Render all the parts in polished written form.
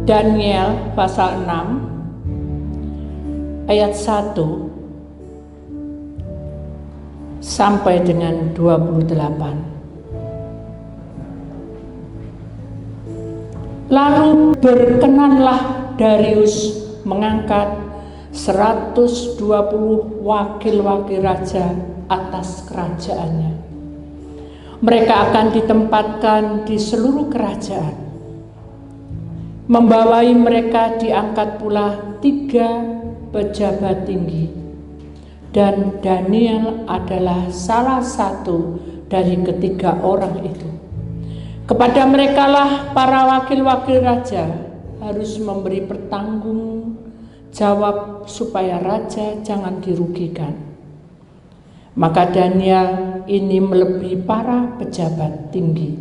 Daniel pasal 6 ayat 1 sampai dengan 28. Lalu berkenanlah Darius mengangkat 120 wakil-wakil raja atas kerajaannya. Mereka akan ditempatkan di seluruh kerajaan. Membawai mereka diangkat pula 3 pejabat tinggi, dan Daniel adalah salah satu dari ketiga orang itu. Kepada merekalah para wakil-wakil raja harus memberi pertanggung jawab supaya raja jangan dirugikan. Maka Daniel ini melebihi para pejabat tinggi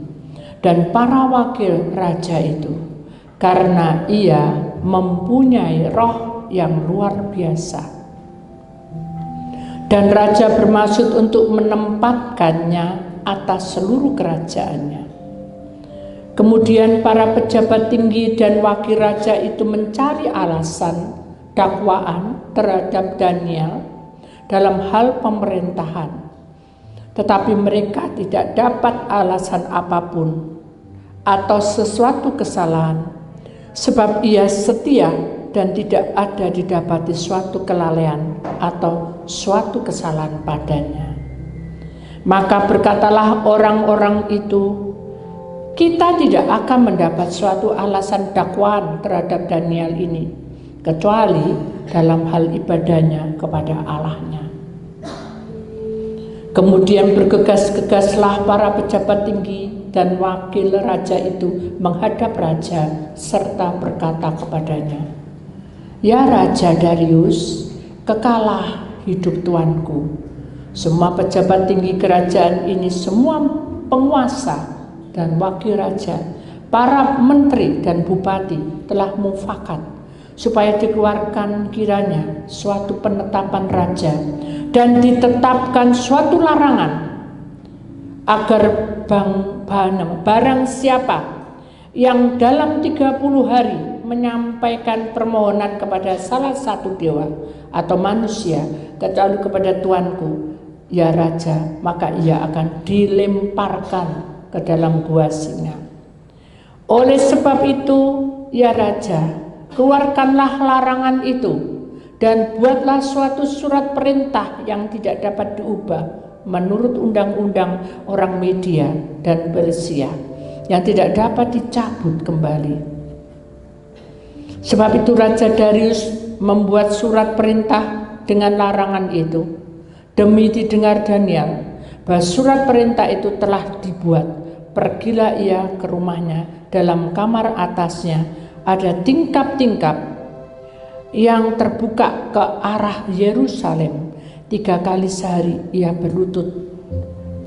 dan para wakil raja itu, karena ia mempunyai roh yang luar biasa. Dan raja bermaksud untuk menempatkannya atas seluruh kerajaannya. Kemudian para pejabat tinggi dan wakil raja itu mencari alasan dakwaan terhadap Daniel dalam hal pemerintahan. Tetapi mereka tidak dapat alasan apapun atau sesuatu kesalahan, sebab ia setia dan tidak ada didapati suatu kelalaian atau suatu kesalahan padanya. Maka berkatalah orang-orang itu, kita tidak akan mendapat suatu alasan dakwaan terhadap Daniel ini, kecuali dalam hal ibadahnya kepada Allahnya. Kemudian bergegas-gegaslah para pejabat tinggi dan wakil raja itu menghadap raja serta berkata kepadanya, "Ya Raja Darius, kekalah hidup tuanku. Semua pejabat tinggi kerajaan ini, semua penguasa dan wakil raja, para menteri dan bupati telah mufakat supaya dikeluarkan kiranya suatu penetapan raja dan ditetapkan suatu larangan agar barang siapa yang dalam 30 hari menyampaikan permohonan kepada salah satu dewa atau manusia kecuali kepada tuanku, ya raja, maka ia akan dilemparkan ke dalam gua singa. Oleh sebab itu, ya raja, keluarkanlah larangan itu dan buatlah suatu surat perintah yang tidak dapat diubah menurut undang-undang orang Media dan Persia, yang tidak dapat dicabut kembali. Sebab itu Raja Darius membuat surat perintah dengan larangan itu demi didengar Daniel bahwa surat perintah itu telah dibuat. Pergilah ia ke rumahnya, dalam kamar atasnya ada tingkap-tingkap yang terbuka ke arah Yerusalem. 3 kali sehari ia berlutut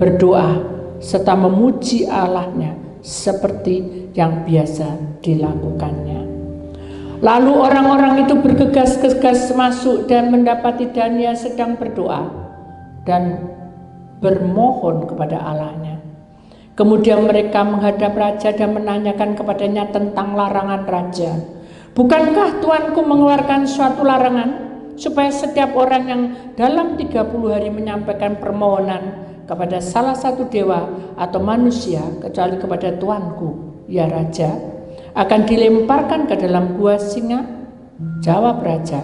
berdoa serta memuji Allahnya seperti yang biasa dilakukannya. Lalu orang-orang itu bergegas-gegas masuk dan mendapati Daniel sedang berdoa dan bermohon kepada Allahnya. Kemudian mereka menghadap raja dan menanyakan kepadanya tentang larangan raja. Bukankah tuanku mengeluarkan suatu larangan supaya setiap orang yang dalam 30 hari menyampaikan permohonan kepada salah satu dewa atau manusia kecuali kepada tuanku, ya raja, akan dilemparkan ke dalam gua singa? Jawab raja,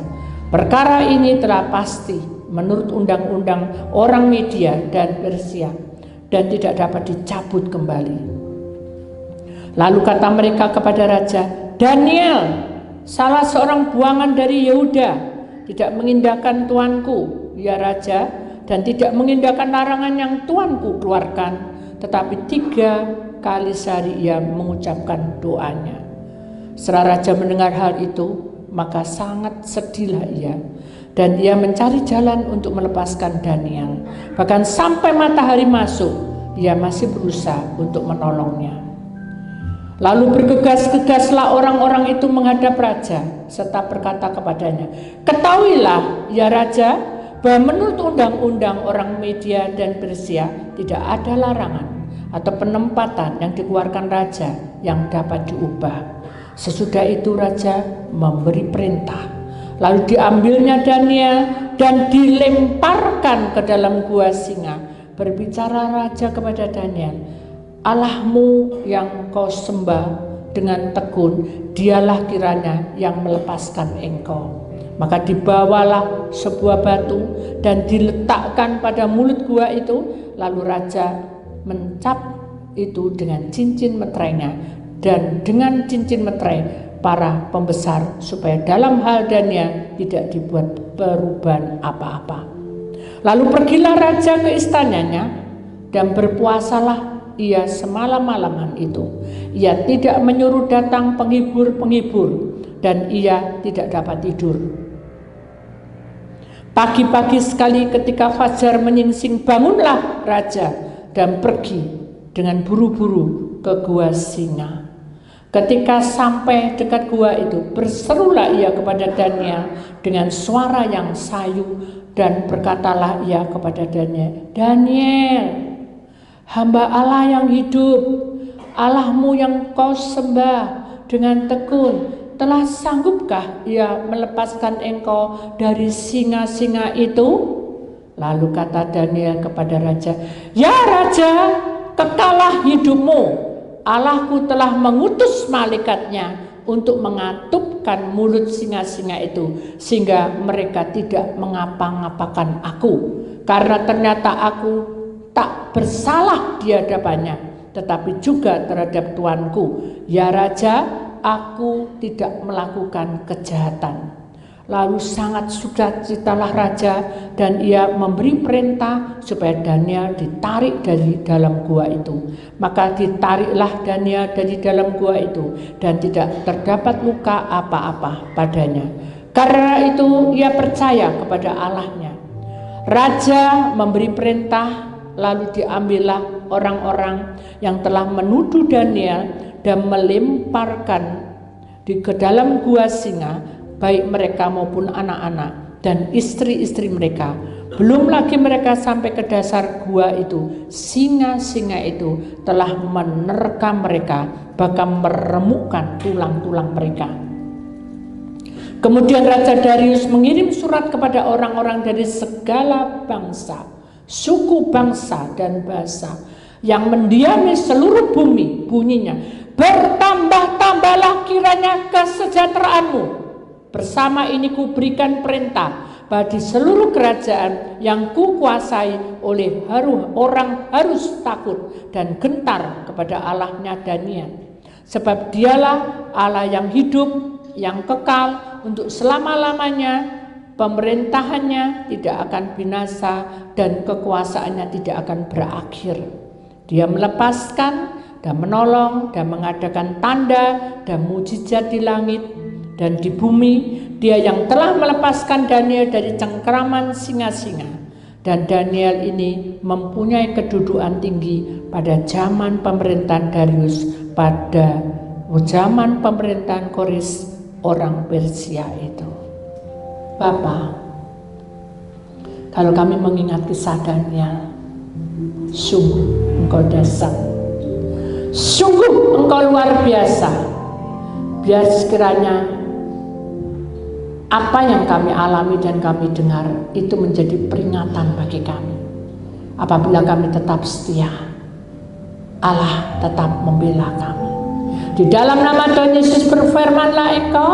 perkara ini telah pasti menurut undang-undang orang Media dan Persia dan tidak dapat dicabut kembali. Lalu kata mereka kepada raja, Daniel, salah seorang buangan dari Yehuda, tidak mengindahkan tuanku, ya raja, dan tidak mengindahkan larangan yang tuanku keluarkan, tetapi 3 kali sehari ia mengucapkan doanya. Setelah raja mendengar hal itu, maka sangat sedihlah ia, dan ia mencari jalan untuk melepaskan Daniel. Bahkan sampai matahari masuk, ia masih berusaha untuk menolongnya. Lalu bergegas-gegaslah orang-orang itu menghadap raja serta berkata kepadanya, ketahuilah ya raja, bahwa menurut undang-undang orang Media dan Persia tidak ada larangan atau penempatan yang dikeluarkan raja yang dapat diubah. Sesudah itu raja memberi perintah. Lalu diambilnya Daniel dan dilemparkan ke dalam gua singa. Berbicara raja kepada Daniel, Allahmu yang kau sembah dengan tekun, dialah kiranya yang melepaskan engkau. Maka dibawalah sebuah batu dan diletakkan pada mulut gua itu. Lalu raja mencap itu dengan cincin meterainya dan dengan cincin meterai para pembesar, supaya dalam hal Daniel tidak dibuat perubahan apa-apa. Lalu pergilah raja ke istananya dan berpuasalah ia semalam-malaman itu. Ia tidak menyuruh datang penghibur-penghibur dan ia tidak dapat tidur. Pagi-pagi sekali ketika fajar menyingsing, bangunlah raja dan pergi dengan buru-buru ke gua singa. Ketika sampai dekat gua itu, berserulah ia kepada Daniel dengan suara yang sayu dan berkatalah ia kepada Daniel, Daniel, hamba Allah yang hidup, Allahmu yang kau sembah dengan tekun, telah sanggupkah ia melepaskan engkau dari singa-singa itu? Lalu kata Daniel kepada raja, ya raja, kekalah hidupmu. Allahku telah mengutus malaikatnya untuk mengatupkan mulut singa-singa itu, sehingga mereka tidak mengapa-ngapakan aku. Karena ternyata aku tak bersalah di hadapannya, tetapi juga terhadap tuanku. Ya raja, aku tidak melakukan kejahatan. Lalu sangat sukacitalah raja dan ia memberi perintah supaya Daniel ditarik dari dalam gua itu. Maka ditariklah Daniel dari dalam gua itu dan tidak terdapat luka apa-apa padanya. Karena itu ia percaya kepada Allahnya. Raja memberi perintah, lalu diambillah orang-orang yang telah menuduh Daniel dan melemparkan ke dalam gua singa, baik mereka maupun anak-anak dan istri-istri mereka. Belum lagi mereka sampai ke dasar gua itu, singa-singa itu telah menerkam mereka, bahkan meremukkan tulang-tulang mereka. Kemudian Raja Darius mengirim surat kepada orang-orang dari segala bangsa, suku, bangsa, dan bahasa yang mendiami seluruh bumi. Bunyinya, bertambah-tambahlah kiranya kesejahteraanmu. Bersama ini kuberikan perintah bahwa di seluruh kerajaan yang kukuasai oleh orang harus takut dan gentar kepada Allahnya Daniel. Sebab dialah Allah yang hidup, yang kekal untuk selama-lamanya. Pemerintahannya tidak akan binasa dan kekuasaannya tidak akan berakhir. Dia melepaskan dan menolong dan mengadakan tanda dan mujizat di langit dan di bumi. Dia yang telah melepaskan Daniel dari cengkeraman singa-singa. Dan Daniel ini mempunyai kedudukan tinggi pada zaman pemerintahan Darius, pada zaman pemerintahan Koresh orang Persia itu. Bapa, kalau kami mengingat kisah Daniel, sungguh engkau dahsyat, sungguh engkau luar biasa. Biar sekiranya apa yang kami alami dan kami dengar itu menjadi peringatan bagi kami. Apabila kami tetap setia, Allah tetap membela kami. Di dalam nama Tuhan Yesus berfirmanlah engkau,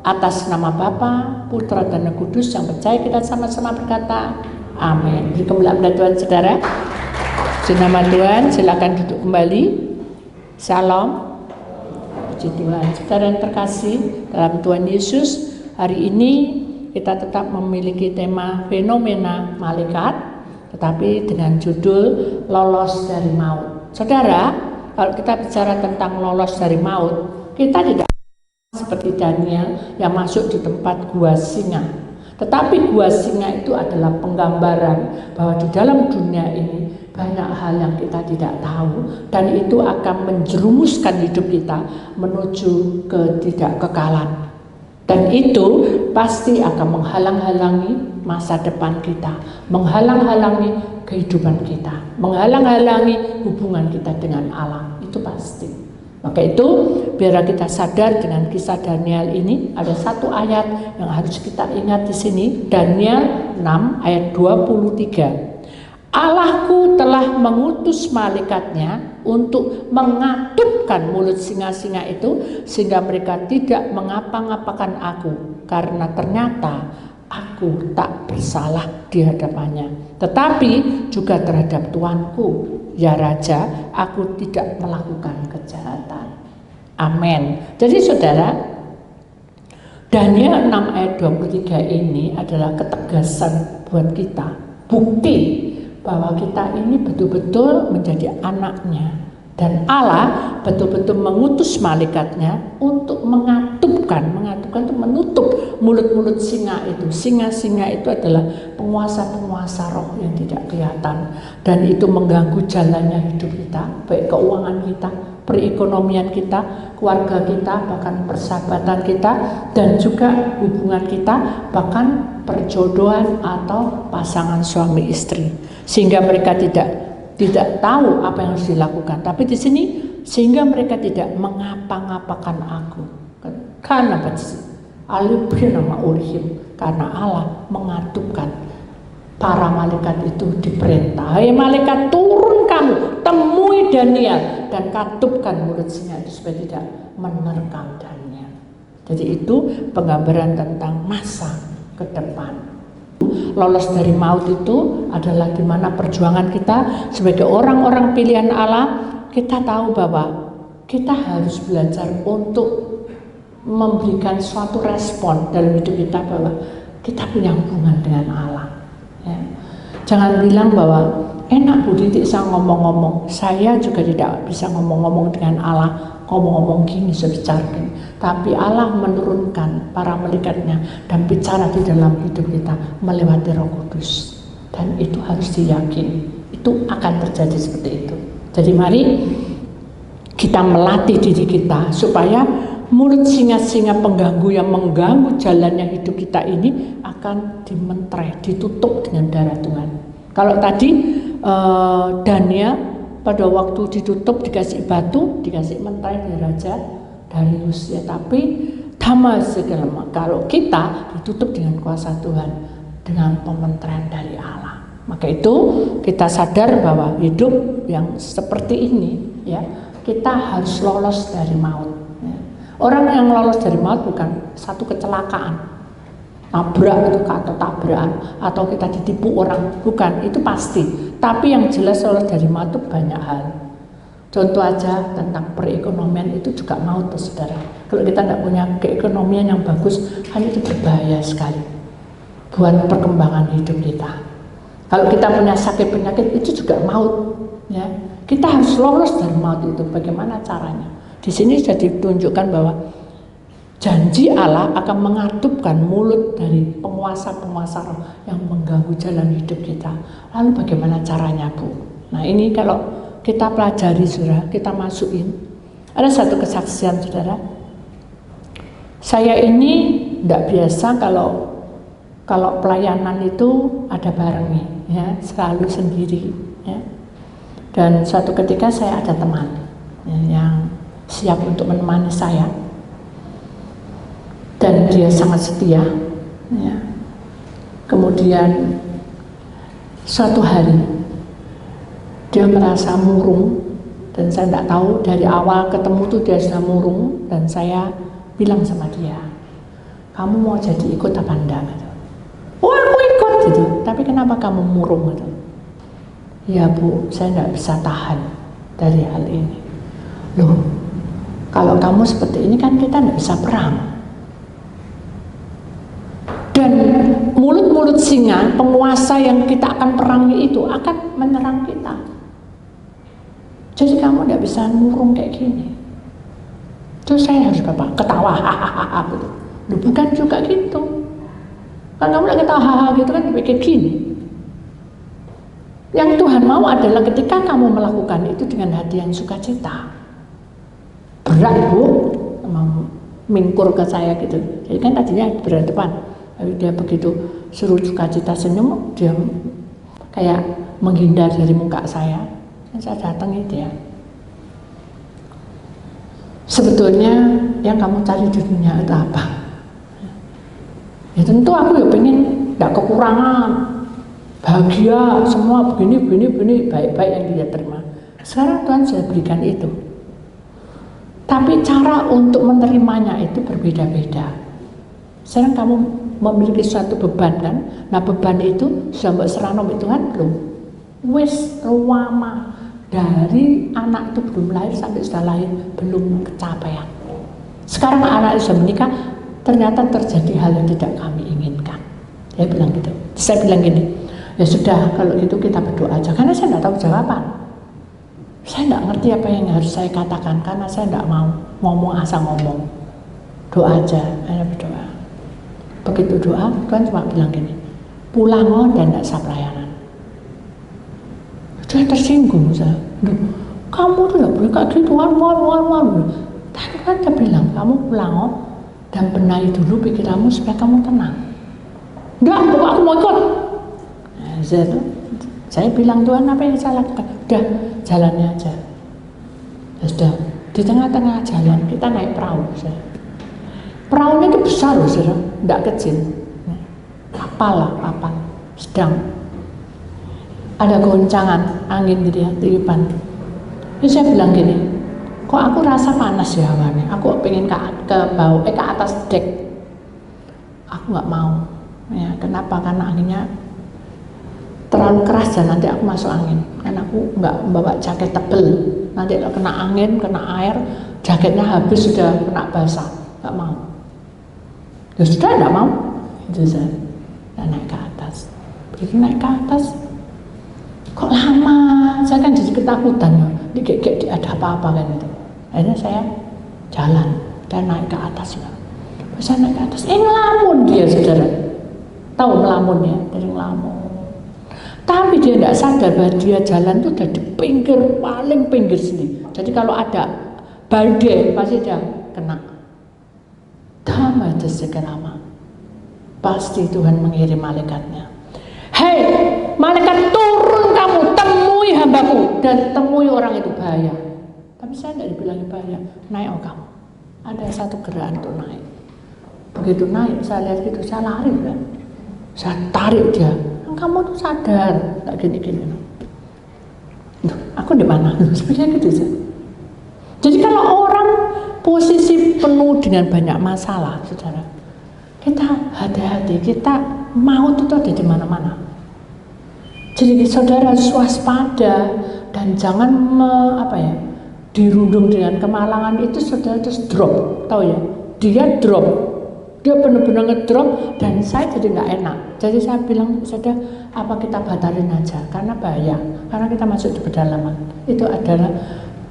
atas nama Bapa, Putra dan Roh Kudus yang percaya kita sama-sama berkata, amin. Beri kemuliaan pada Tuhan saudara. Di nama Tuhan, silakan duduk kembali. Shalom. Puji Tuhan. Saudara yang terkasih dalam Tuhan Yesus, hari ini kita tetap memiliki tema fenomena malaikat, tetapi dengan judul lolos dari maut. Saudara, kalau kita bicara tentang lolos dari maut, kita tidak seperti Daniel yang masuk di tempat gua singa. Tetapi gua singa itu adalah penggambaran bahwa di dalam dunia ini banyak hal yang kita tidak tahu, dan itu akan menjerumuskan hidup kita menuju ketidakkekalan. Dan itu pasti akan menghalang-halangi masa depan kita, menghalang-halangi kehidupan kita, menghalang-halangi hubungan kita dengan Allah. Itu pasti. Maka itu biar kita sadar dengan kisah Daniel ini, ada satu ayat yang harus kita ingat di sini, Daniel 6 ayat 23. Allahku telah mengutus malaikatnya untuk mengatupkan mulut singa-singa itu sehingga mereka tidak mengapa-ngapakan aku, karena ternyata aku tak bersalah di hadapannya, tetapi juga terhadap Tuanku, ya Raja, aku tidak melakukan kejahatan. Amin. Jadi saudara, Daniel 6 ayat 23 ini adalah ketegasan buat kita, bukti bahwa kita ini betul-betul menjadi anaknya, dan Allah betul-betul mengutus malaikatnya untuk mengatupkan itu menutup mulut-mulut singa itu. Singa-singa itu adalah penguasa-penguasa roh yang tidak kelihatan, dan itu mengganggu jalannya hidup kita, baik keuangan kita, perekonomian kita, keluarga kita, bahkan persahabatan kita, dan juga hubungan kita, bahkan perjodohan atau pasangan suami istri, sehingga mereka tidak tahu apa yang harus dilakukan. Tapi di sini sehingga mereka tidak mengapa-ngapakan aku, karena nama urhim, karena Allah mengatupkan para malaikat itu diperintah, hai malaikat, turun kamu, temui Daniel dan katupkan mulut singa itu supaya tidak menerkam Daniel. Jadi itu penggambaran tentang masa ke depan. Lolos dari maut itu adalah di mana perjuangan kita sebagai orang-orang pilihan Allah. Kita tahu bahwa kita harus belajar untuk memberikan suatu respon dalam hidup kita, bahwa kita punya hubungan dengan Allah, ya. Jangan bilang bahwa enak Bu Titik saya ngomong-ngomong, saya juga tidak bisa ngomong-ngomong dengan Allah, ngomong-ngomong gini, sebicara gini. Tapi Allah menurunkan para malaikatnya dan bicara di dalam hidup kita melewati Roh Kudus, dan itu harus diyakini, itu akan terjadi seperti itu. Jadi mari kita melatih diri kita supaya mulut singa-singa pengganggu yang mengganggu jalannya hidup kita ini akan dimentereh, ditutup dengan darah Tuhan. Kalau tadi Daniel pada waktu ditutup dikasih batu, dikasih mentereh dari Raja Darius, ya, tapi Damas kalau kita ditutup dengan kuasa Tuhan, dengan pementeran dari Allah. Maka itu kita sadar bahwa hidup yang seperti ini, ya, kita harus lolos dari maut. Ya. Orang yang lolos dari maut bukan satu kecelakaan, tabrak itu atau tabrakan, atau kita ditipu orang, bukan, itu pasti. Tapi yang jelas lolos dari maut itu banyak hal. Contoh aja tentang perekonomian, itu juga maut, saudara. Kalau kita tidak punya keekonomian yang bagus, kan itu berbahaya sekali buat perkembangan hidup kita. Kalau kita punya sakit penyakit, itu juga maut, ya. Kita harus lolos dari maut itu. Bagaimana caranya? Di sini sudah ditunjukkan bahwa janji Allah akan mengatupkan mulut dari penguasa-penguasa roh yang mengganggu jalan hidup kita. Lalu bagaimana caranya, Bu? Nah, ini kalau kita pelajari, saudara, kita masukin. Ada satu kesaksian, saudara. Saya ini tidak biasa kalau pelayanan itu ada barengnya, ya, selalu sendiri, ya. Dan suatu ketika saya ada teman, ya, yang siap untuk menemani saya, dan dia sangat setia, ya. Kemudian suatu hari dia merasa murung, dan saya tidak tahu, dari awal ketemu tuh dia sudah murung, dan saya bilang sama dia, kamu mau jadi ikut apa enggak? Gitu. Oh, aku ikut gitu. Tapi kenapa kamu murung gitu? Ya Bu, saya tidak bisa tahan dari hal ini. Loh, kalau kamu seperti ini kan kita tidak bisa perang. Dan mulut-mulut singa, penguasa yang kita akan perangi itu akan menyerang kita. Jadi kamu tidak bisa murung kayak gini. Terus saya harus ketawa, hahaha gitu. Loh, bukan juga gitu. Kalau kamu lagi ketawa hahaha gitu kan dipikir gini. Yang Tuhan mau adalah ketika kamu melakukan itu dengan hati yang sukacita. Berat Bu, emang mingkur ke saya gitu. Jadi kan tadinya berat depan, tapi dia begitu suruh sukacita senyum, dia kayak menghindar dari muka saya. Dan saya datangi dia. Sebetulnya yang kamu cari di dunia itu apa? Ya tentu aku ya pengen tidak kekurangan, bahagia, semua begini, baik-baik yang dia terima. Sekarang Tuhan sudah berikan itu. Tapi cara untuk menerimanya itu berbeda-beda. Sekarang kamu memiliki suatu beban kan? Nah beban itu sudah mbak serano Tuhan belum? Wis lama dari anak itu belum lahir sampai sudah lahir belum kecapaian. Sekarang anak sudah menikah, ternyata terjadi hal yang tidak kami inginkan. Saya bilang gitu. Saya bilang gini, ya sudah kalau gitu kita berdoa aja. Karena saya tidak tahu jawaban. Saya tidak ngerti apa yang harus saya katakan karena saya tidak mau ngomong asal ngomong. Doa aja, saya berdoa. Begitu doa, Tuhan cuma bilang gini, pulang dan tidak sah pelayanan. Saya tersinggung, saya. Kamu tuh tidak boleh kayak gitu, Tapi kan dia bilang, kamu pulang dan benahi dulu pikiranmu supaya kamu tenang. Enggak, pokoknya aku mau ikut. Nah, saya bilang, Tuhan apa yang saya lakukan? Udah, jalannya aja. Ya sudah, di tengah-tengah jalan kita naik perahu. Perahunya itu besar loh, tidak kecil. Kapal lah, kapal sedang. Ada goncangan angin gitu ya, tiupan. Terus saya bilang gini, kok aku rasa panas ya hawannya. Aku pengen ke bawah, ke atas dek. Aku nggak mau. Ya, kenapa? Karena anginnya terlalu keras dan nanti aku masuk angin. Karena aku nggak membawa jaket tebel. Nanti kalau kena angin, kena air, jaketnya habis sudah kena basah. Nggak mau. Ya sudah, nggak mau. Itu saya naik ke atas. Begitu naik ke atas, kok lama? Saya kan jadi ketakutan ya. Kayak ada apa-apa kan itu. Akhirnya saya jalan dan naik ke atas. Saya naik ke atas, ngelamun dia saudara. Tahu melamunnya, dari ngelamun. Tapi dia tidak sadar bahwa dia jalan itu udah di pinggir, paling pinggir sini. Jadi kalau ada badai pasti dia kena. Damai segerama. Pasti Tuhan mengirim malaikatnya. Hei, malaikat turun kamu, temui hambaku dan temui orang itu bahaya. Tapi saya tidak dibilang bahaya, naik kamu. Ada satu gerakan untuk naik. Begitu naik, saya lihat gitu, saya lari kan. Saya tarik dia. Kamu tuh sadar, nggak gini-gini. Aku di mana? Sebenarnya gitu sih. Jadi kalau orang posisi penuh dengan banyak masalah, saudara, kita hati-hati, kita mau itu ada di mana-mana. Jadi saudara harus waspada dan jangan dirundung dengan kemalangan itu. Saudara terus drop, tahu ya? Dia drop, dia benar-benar ngedrop dan saya jadi nggak enak. Jadi saya bilang, saudara, apa kita batalin aja karena bahaya, karena kita masuk di pedalaman. Itu adalah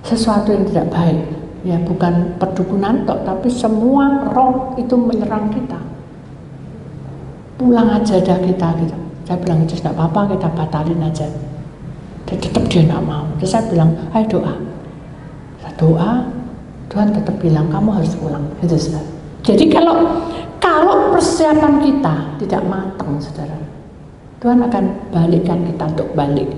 sesuatu yang tidak baik. Ya bukan perdukunan tok, tapi semua roh itu menyerang kita. Pulang aja dah kita gitu. Saya bilang itu tidak apa-apa, kita batalin aja. Dan tetap dia nggak mau. Terus saya bilang, ayo doa. Saya doa, Tuhan tetap bilang kamu harus pulang. Itu saudara. Jadi kalau persiapan kita tidak matang, saudara, Tuhan akan balikkan kita untuk balik,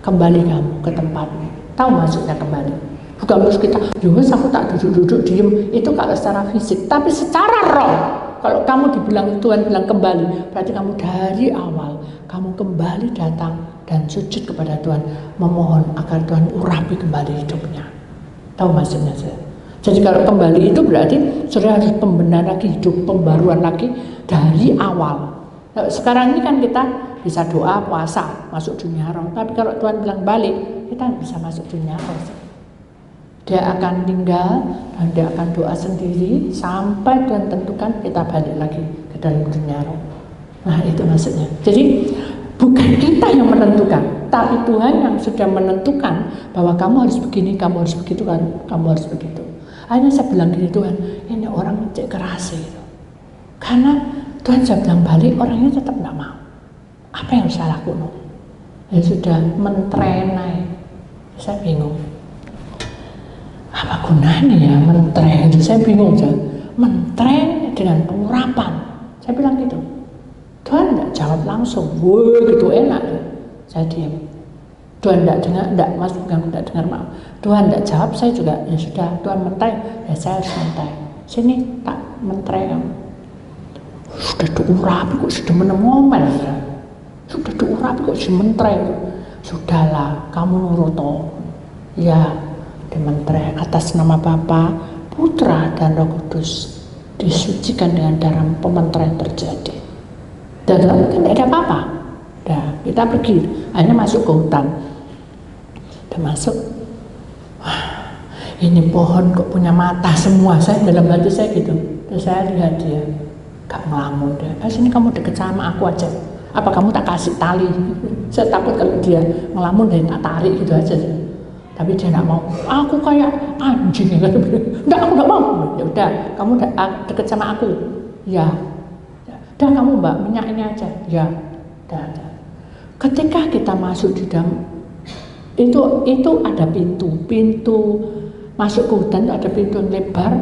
kembali kamu ke tempatmu. Tahu maksudnya kembali? Bukan terus kita, yowes aku tak duduk-duduk diem. Itu kalau secara fisik, tapi secara roh. Kalau kamu dibilang Tuhan bilang kembali, berarti kamu dari awal kamu kembali datang dan sujud kepada Tuhan, memohon agar Tuhan urapi kembali hidupnya. Tahu maksudnya saya? Jadi kalau kembali itu berarti saudara harus pembenaran lagi hidup, pembaruan lagi dari awal. Nah, sekarang ini kan kita bisa doa, puasa, masuk dunia roh. Tapi kalau Tuhan bilang balik, kita bisa masuk dunia roh. Dia akan tinggal dan dia akan doa sendiri sampai Tuhan tentukan kita balik lagi ke dalam dunia roh. Nah itu maksudnya. Jadi bukan kita yang menentukan, tapi Tuhan yang sudah menentukan bahwa kamu harus begini, kamu harus begitu, kamu harus begitu. Akhirnya saya bilang gini, Tuhan, ini orang cek keras gitu. Karena Tuhan sudah bilang balik, orangnya tetap nggak mau. Apa yang harus saya lakukan? Ya sudah mentrenai. Saya bingung. Apa gunanya ya mentren? Saya bingung, mentren dengan pengurapan. Saya bilang gitu. Tuhan tidak jawab langsung, wah gitu enak. Saya diam. Tuhan tidak dengar, tidak Mas bukan tidak dengar maaf. Tuhan tidak jawab, saya juga ya sudah. Tuhan mentai, ya saya harus mentai. Sini tak mentai kamu. Sudah diurapi kok sudah menemomel ya. Sudah diurapi kok sudah mentai. Sudahlah, kamu nurut toh. Ya, dimentai atas nama Bapa, Putra dan Roh Kudus. Disucikan dengan darah pementaian terjadi. Dan tidak ada apa-apa. Nah, kita pergi, akhirnya masuk ke hutan. Udah masuk, wah, ini pohon kok punya mata semua. Saya dalam hati saya gitu. Terus saya lihat dia, gak ngelamun dia. Sini kamu deket sama aku aja. Apa kamu tak kasih tali? Saya takut kalau dia ngelamun dan tak tarik gitu aja. Tapi dia nggak mau. Aku kayak anjing ya. Enggak, aku nggak mau. Ya udah, kamu deket sama aku. Ya. Udah kamu mbak minyak ini aja. Ya. Udah. Ketika kita masuk di dalam itu ada pintu masuk ke hutan, ada pintu yang lebar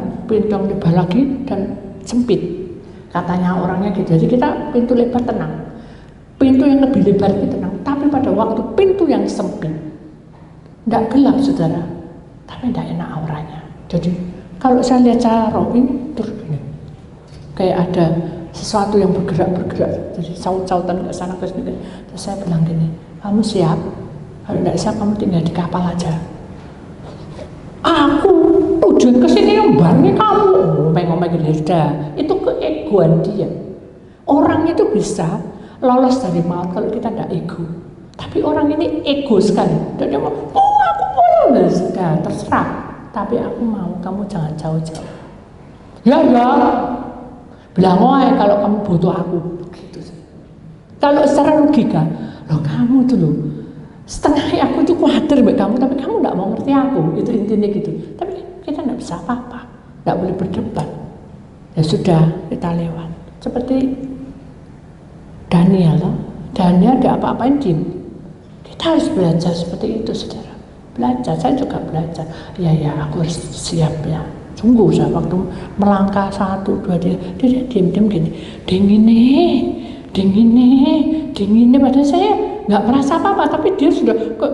lagi dan sempit. Katanya orangnya gitu. Jadi kita pintu lebar tenang, pintu yang lebih lebar itu tenang. Tapi pada waktu pintu yang sempit, tidak gelap saudara, tapi tidak enak auranya. Jadi kalau saya lihat cara roh ini terus gini, kayak ada sesuatu yang bergerak. Jadi saut-sautan ke sana ke sini. Terus saya bilang gini, kamu siap? Kalau tidak siap kamu tinggal di kapal aja. Aku tujuan kesini yang barangnya kamu ngomong gini. Itu keegoan dia. Orang itu bisa lolos dari maut kalau kita tidak ego. Tapi orang ini ego sekali. Dan dia mau, aku boleh. Sudah terserah. Tapi aku mau kamu jangan jauh-jauh. Ya. Bilang kalau kamu butuh aku. Begitu. Kalau secara logika, kamu dulu setengah aku itu khawatir mbak kamu, tapi kamu tidak mau ngerti aku, itu intinya gitu. Tapi kita tidak bisa apa-apa, tidak boleh berdebat. Ya sudah, kita lewat. Seperti Daniel ada apa-apain diem. Kita harus belajar seperti itu, saudara. Belajar, saya juga belajar. Ya, aku harus siap ya. Sungguh saya waktu melangkah 1, 2, dia diem gini, dingin. Padahal saya nggak merasa apa-apa, tapi dia sudah kok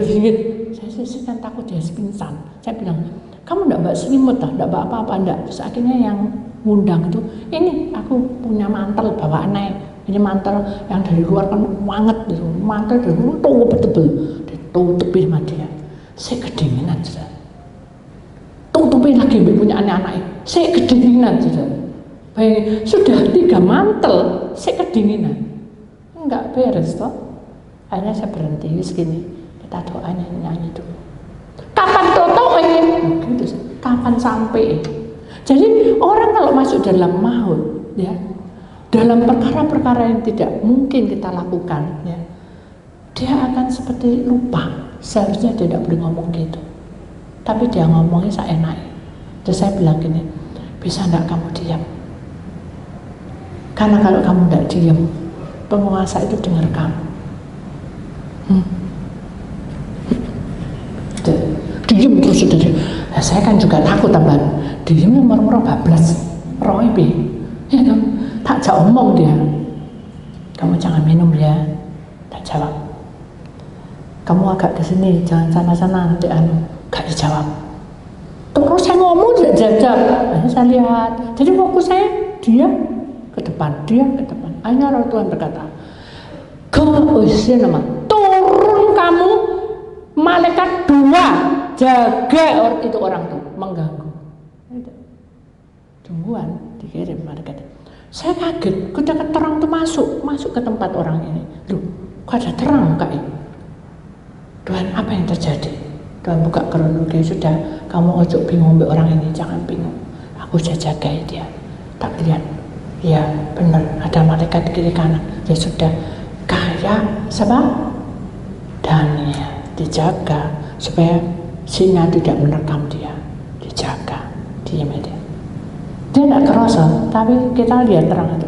dingin. Saya kan takut dia pingsan. Saya bilang, kamu nggak selimut tak, nggak apa-apa enggak. Terus akhirnya yang ngundang itu, ini aku punya mantel bawaan naik. Ini mantel yang dari luar kan banget gitu, mantel dari luar tebel, ditutupin sama dia. Saya kedinginan sudah. Tutupin lagi punya anak-anak. Saya kedinginan sudah. Baik, sudah 3 mantel, saya kedinginan. Enggak beres toh. Akhirnya saya berhenti segini. Kita doa nyanyi dulu. Kapan toto ini? Gitu. Kapan sampai? Jadi orang kalau masuk dalam maut, ya, dalam perkara-perkara yang tidak mungkin kita lakukan, ya, dia akan seperti lupa. Seharusnya dia tidak boleh ngomong gitu. Tapi dia ngomongnya seenaknya. Terus saya bilang gini, bisa enggak kamu diam? Karena kalau kamu tidak diam, penguasa itu dengar kamu. Diam terus saudara. Nah, saya kan juga takut tambah. Diam nomor-nomor bablas. Roh ibi. Ya kan? Tak jauh omong dia. Kamu jangan minum ya. Tak jawab. Kamu agak ke sini, jangan sana-sana nanti gak dijawab. Terus saya ngomong tidak jajak. Saya lihat. Jadi fokus saya dia ke depan. Akhirnya roh Tuhan berkata, turun kamu, malaikat 2 jaga itu orang tuh mengganggu. Tungguan dikirim malaikat. Saya kaget, ketika terang tuh masuk ke tempat orang ini. Loh, kok ada terang kak ini? Tuhan, apa yang terjadi? Tuhan buka kronologi, sudah, kamu ojo bingung orang ini, jangan bingung. Aku jaga dia. Tak lihat. Ya benar, ada malaikat kiri kanan. Ya sudah, kayak siapa? Daniel dijaga supaya singa tidak menerkam dia. Dijaga, diam aja. Dia tidak kerasa, tapi kita lihat terang itu.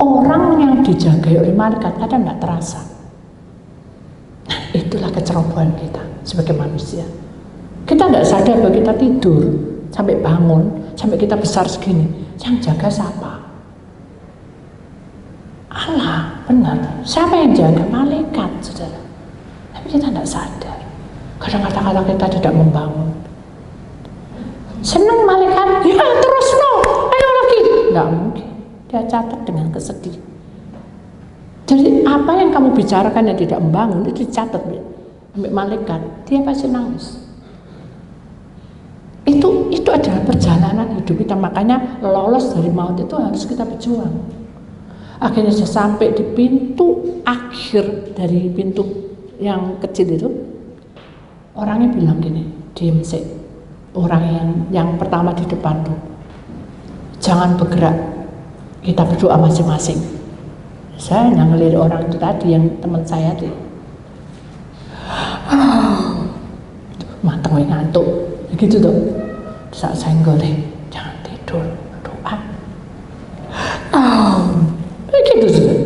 Orang yang dijaga oleh malaikat kadang tidak terasa. Nah, itulah kecerobohan kita sebagai manusia. Kita tidak sadar bahwa kita tidur sampai bangun, sampai kita besar segini. Yang jaga siapa? Allah, benar. Siapa yang jaga? Malaikat, saudara. kita tidak sadar. Kadang kata-kata kita tidak membangun. Senang malaikat, ya terus no, ayo lagi. Tidak mungkin, dia catat dengan kesedihan. Jadi apa yang kamu bicarakan yang tidak membangun itu dicatat ambil malaikat, dia pasti nangis. Itu adalah perjalanan hidup kita, makanya lolos dari maut itu harus kita berjuang. Akhirnya saya sampai di pintu akhir dari pintu yang kecil itu, orangnya bilang gini, diem sih. Orang yang pertama di depan tuh, jangan bergerak, kita berdoa masing-masing. Saya hanya ngelirik orang itu tadi, yang teman saya tuh, mateng ngantuk, gitu tuh. Saat saya golek, jangan tidur, doa. Begitu sudah.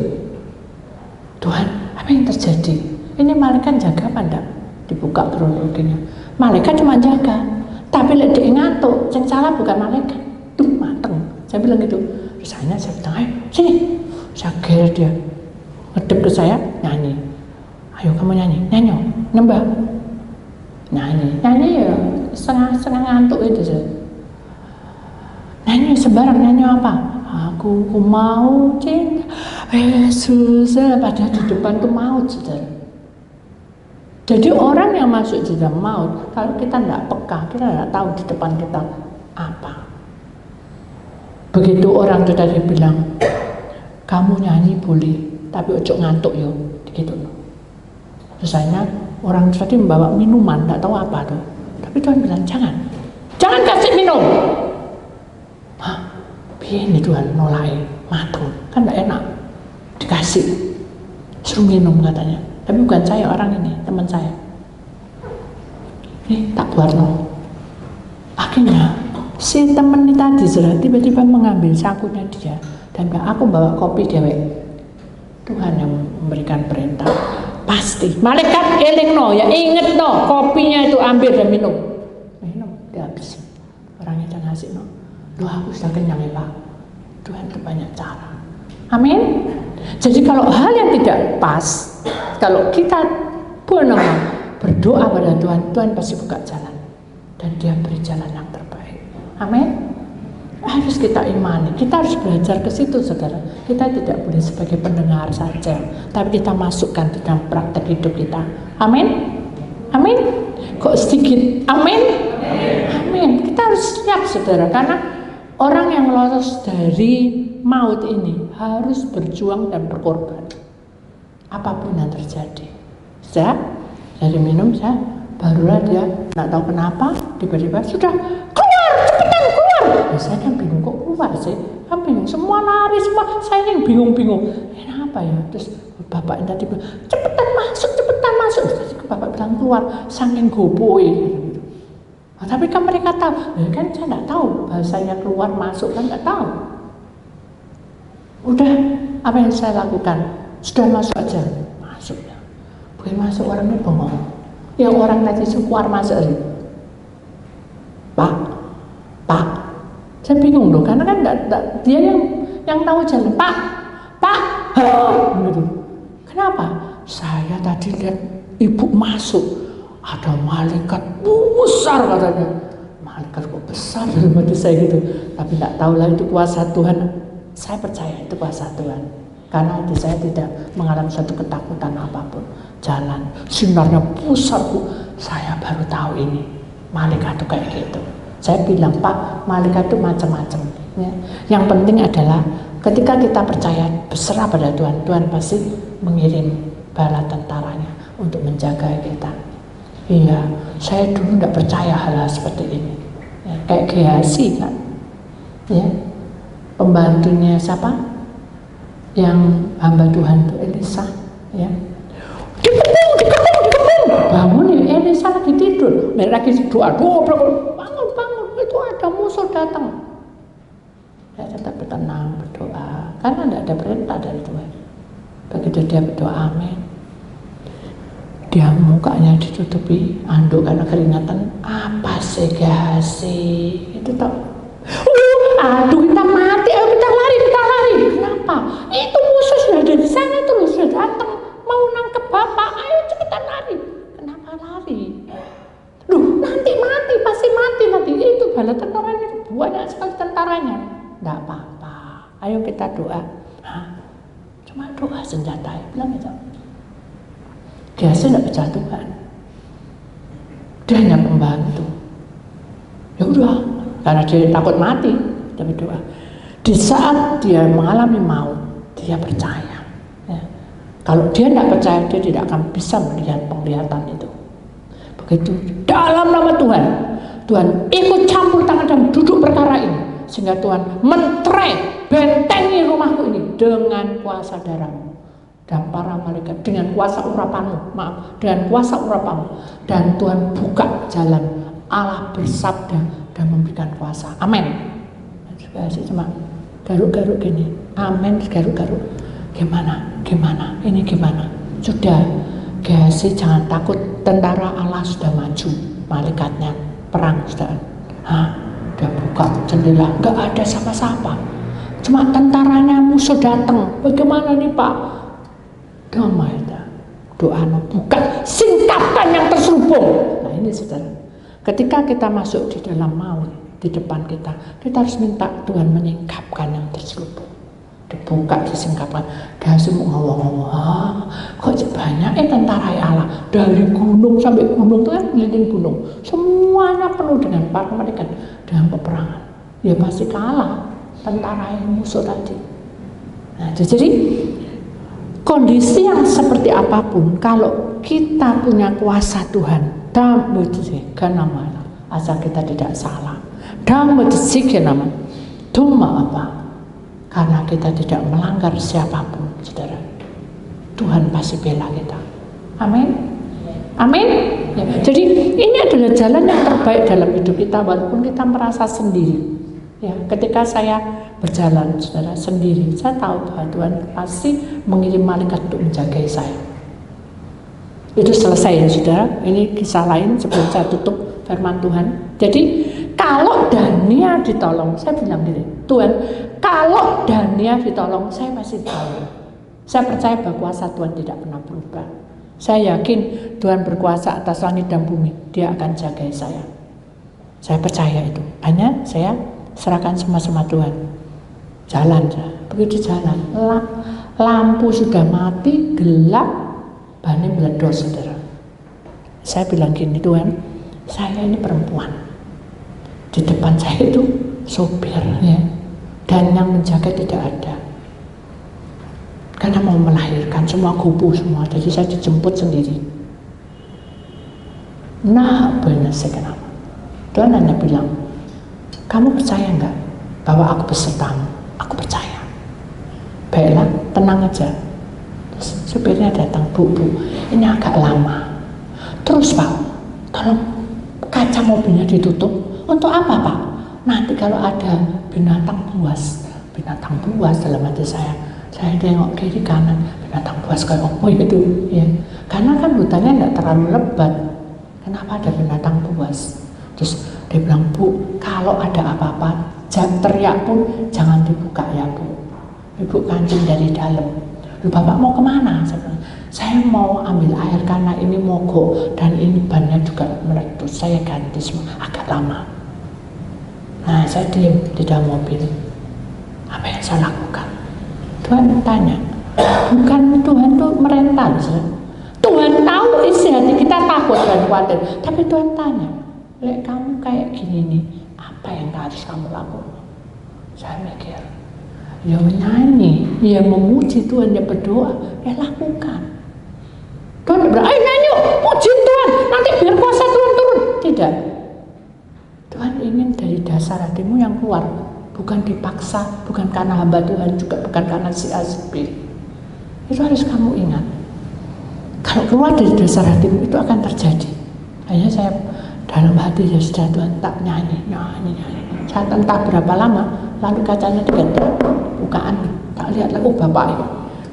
Tuhan, apa yang terjadi? Ini malaikat jaga apa enggak? Dibuka kronologinya. Malaikat cuma jaga, tapi lihat dia ngantuk. Yang salah bukan malaikat, tuh mateng. Saya bilang gitu. Terus saya bilang, ayo sini. Saya kira dia ngedep ke saya, nyanyi. Ayo kamu nyanyi, nembak. Nyanyi ya setengah ngantuk itu sih. Nyanyi sembarang, nyanyi apa? Aku mau cinta Yesus, padahal di depan tuh maut, saudara. Jadi orang yang masuk di dalam maut, kalau kita tidak peka, kita tidak tahu di depan kita apa. Begitu orang itu tadi bilang, kamu nyanyi boleh, tapi ojo ngantuk yo, gitu loh. Terus orang itu tadi membawa minuman, tidak tahu apa tuh. Tapi Tuhan bilang jangan kasih minum. Hah? Ini Tuhan nolai, mateng, kan tidak enak. Dikasih, suruh minum katanya. Tapi bukan saya, orang ini, teman saya. Ini tak Warno. Akhirnya si teman ini tadi tiba-tiba mengambil sakunya dia dan bilang, aku bawa kopi dewek. Tuhan yang memberikan perintah. Pasti malaikat eling no, ya inget no, kopinya itu ambil dan minum, dia habisin. Orangnya jangan ngasih no. Loh, aku sudah kenyang ya Pak. Tuhan itu banyak cara. Amin. Jadi kalau hal yang tidak pas, kalau kita berdoa pada Tuhan, Tuhan pasti buka jalan dan Dia beri jalan yang terbaik. Amin. Harus kita imani, kita harus belajar ke situ, saudara. Kita tidak boleh sebagai pendengar saja, tapi kita masukkan di dalam praktek hidup kita. Amin. Amin. Kok sedikit? Amin. Amin. Kita harus siap, saudara, karena orang yang lolos dari maut ini harus berjuang dan berkorban. Apapun yang terjadi. Saya dari minum, saya barulah dia nggak tahu kenapa tiba-tiba sudah keluar, cepetan keluar. Ya, saya kan bingung, kok keluar sih? Kan bingung, semua lari semua, saya yang bingung. Kenapa ya? Terus bapak yang tadi bilang cepetan masuk. Terus bapak bilang keluar, saking goboe. Nah, tapi kan mereka tahu, ya kan saya nggak tahu bahasanya keluar masuk, kan nggak tahu. Udah, apa yang saya lakukan? Sudah masuk aja, masuk ya. Bukan masuk orangnya bengong. Yang orang tadi keluar masuk aja. Pak, saya bingung loh, karena kan dia yang tahu jalan. Pak, gitu. Kenapa? Saya tadi lihat ibu masuk, ada malaikat besar katanya. Malaikat kok besar dalam hati saya gitu, tapi tidak tahulah itu kuasa Tuhan. Saya percaya itu kuasa Tuhan, karena hati saya tidak mengalami suatu ketakutan apapun. Jalan, sinarnya besar Bu. Saya baru tahu ini malaikat itu kayak gitu. Saya bilang, Pak, malaikat itu macam-macam. Ya. Yang penting adalah ketika kita percaya berserah pada Tuhan, Tuhan pasti mengirim bala tentaranya untuk menjaga kita. Iya, saya dulu tidak percaya hal-hal seperti ini. Ya, kayak Gehazi kan, ya, pembantunya siapa? Yang hamba Tuhan itu Elisa, ya. Dikepung, bangun ya, Elisa lagi tidur, mereka lagi doa, bangun, itu ada musuh datang. Saya tetap tenang berdoa, karena tidak ada perintah dari Tuhan. Begitu dia berdoa, amin, dia mukanya ditutupi anduk karena keringatan. Apa sih Gehazi? Itu tak. Aduh, kita mati, ayo kita lari. Kenapa? Itu musuh sudah ada di sana, itu sudah datang mau nangkep bapak. Ayo cepetan lari. bala tentaranya banyak sekali tentaranya. Enggak apa-apa, ayo kita doa. Cuma doa senjata, bilang gitu. Gehazi enggak percaya Tuhan, dia hanya pembantu. Ya udah, karena dia takut mati, dia berdoa. Di saat dia mengalami maut, dia percaya. Ya. Kalau dia tidak percaya, dia tidak akan bisa melihat penglihatan itu. Begitu dalam nama Tuhan, Tuhan ikut campur tangan dan duduk perkara ini, sehingga Tuhan menterai bentengi rumahku ini dengan kuasa darahmu dan para malaikat, dengan kuasa urapanmu, dengan kuasa urapanmu, dan Tuhan buka jalan. Allah bersabda dan memberikan kuasa. Amin. Cuma garuk-garuk gini. Amin, garuk-garuk. Gimana? Ini gimana? Sudah, Gehazi jangan takut, tentara Allah sudah maju, malaikatnya perang sudah. Udah buka jendela, nggak ada siapa-siapa. Cuma tentaranya musuh datang. Bagaimana nih Pak? Damai dah. Doa buka singkapkan yang terselubung. Nah ini saudara. Ketika kita masuk di dalam maut di depan kita harus minta Tuhan menyingkapkan yang terselubung. Dibuka, disingkapkan. Gehazi mau ngomong-ngomong, kok banyak tentara Allah dari gunung sampai gunung itu kan keliling gunung, semuanya penuh dengan para malaikat, dengan peperangan. Ya pasti kalah tentara yang musuh tadi. Nah, jadi kondisi yang seperti apapun, kalau kita punya kuasa Tuhan, nama asal kita tidak salah. Nama Duma apa? Karena kita tidak melanggar siapapun, saudara. Tuhan pasti bela kita. Amin. Amin. Ya. Jadi ini adalah jalan yang terbaik dalam hidup kita, walaupun kita merasa sendiri. Ya, ketika saya berjalan, saudara, sendiri, saya tahu bahwa Tuhan pasti mengirim malaikat untuk menjaga saya. Itu selesai ya saudara. Ini kisah lain sebelum saya tutup firman Tuhan. Jadi kalau Dania ditolong, saya bilang gini, Tuhan, kalau Dania ditolong, saya masih tahu. Saya percaya bahwa kuasa Tuhan tidak pernah berubah. Saya yakin Tuhan berkuasa atas langit dan bumi. Dia akan jaga saya. Saya percaya itu. Hanya saya serahkan sama Tuhan. Jalan, begitu jalan, lampu sudah mati, gelap, bani meledos, saudara. Saya bilang gini, Tuhan, saya ini perempuan. Di depan saya itu sopir, ya, dan yang menjaga tidak ada. Karena mau melahirkan, semua kubu semua, jadi saya dijemput sendiri. Nah, benar kenapa? Tuhan hanya bilang, kamu percaya enggak bahwa aku besertamu? Aku percaya. Baiklah, tenang aja. Terus supirnya datang, bu, ini agak lama. Terus Pak, tolong kaca mobilnya ditutup. Untuk apa Pak? Nanti kalau ada binatang buas dalam hati saya tengok kiri kanan, binatang buas kayak apa itu, ya. Karena kan hutannya tidak terlalu lebat. Kenapa ada binatang buas? Terus dia bilang, Bu, kalau ada apa-apa, teriak pun jangan dibuka ya Bu. Ibu kancing dari dalam. Lu Bapak mau kemana? Saya mau ambil air karena ini mogok dan ini bannya juga meletus. Saya ganti semua, agak lama. Nah, saya diam di dalam mobil. Apa yang saya lakukan? Tuhan tanya. Bukan Tuhan tuh merental. Tuhan tahu isi hati kita takut dan khawatir. Tapi Tuhan tanya, Lek kamu kayak gini nih, apa yang harus kamu lakukan? Saya mikir, ya menyanyi, ya memuji Tuhan, ya berdoa, ya lakukan. Tuhan bilang, ayo nyanyi, puji Tuhan, nanti biar kuasa Tuhan turun. Tidak. Tuhan ingin dari dasar hatimu yang keluar, bukan dipaksa, bukan karena hamba Tuhan, juga bukan karena si A si B. Itu harus kamu ingat. Kalau keluar dari dasar hatimu itu akan terjadi. Hanya saya dalam hati ya sudah Tuhan tak nyanyi. Saya entah berapa lama, lalu kacanya diganti, bukaan, tak lihat lagi, oh Bapak ini.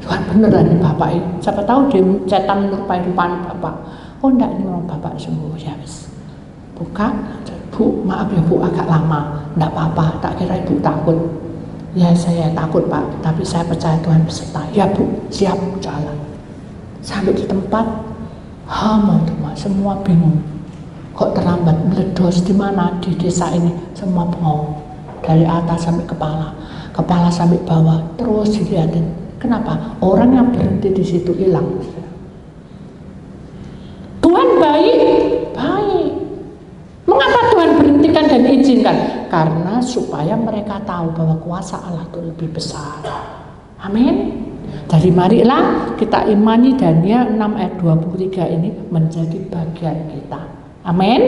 Tuhan beneran ini Bapak ini. Siapa tahu dia setan merupai rupa Bapak. Oh enggak, ini memang Bapak sembuh ya wis. Buka, Bu, maaf ya Bu agak lama. Enggak apa-apa, tak kira Ibu takut. Ya saya takut Pak, tapi saya percaya Tuhan beserta. Ya Bu, siap jalan. Sampai di tempat, semua bingung. kok terlambat, meledos di mana? Di desa ini semua bengong, dari atas sampai kepala, kepala sampai bawah, terus dilihatin. Kenapa? Orang yang berhenti di situ hilang. Tuhan baik, baik. Mengapa Tuhan berhentikan dan izinkan? Karena supaya mereka tahu bahwa kuasa Allah itu lebih besar. Amin. Jadi marilah kita imani Daniel 6 ayat 23 ini menjadi bagian kita. Amin.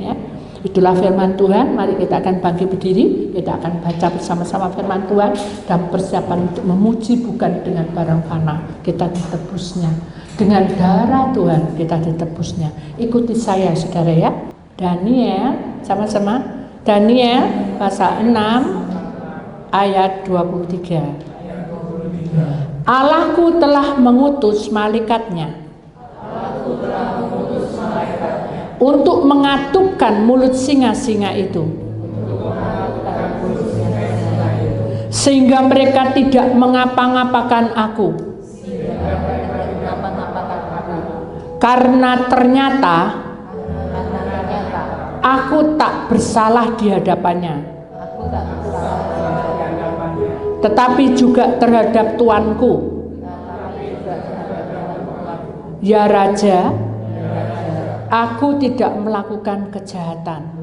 Ya. Itulah firman Tuhan. Mari kita akan bangkit berdiri. Kita akan baca bersama-sama firman Tuhan dan persiapan untuk memuji bukan dengan barang fana. Kita ditebusnya. Dengan darah Tuhan kita ditebusnya. Ikuti saya saudara ya. Daniel, sama-sama. Daniel pasal 6 ayat 23. Allahku telah mengutus malaikatnya untuk mengatupkan mulut singa-singa itu, sehingga mereka tidak mengapa-ngapakan aku. Karena ternyata aku tak bersalah di hadapannya, tetapi juga terhadap tuanku. Ya Raja, aku tidak melakukan kejahatan.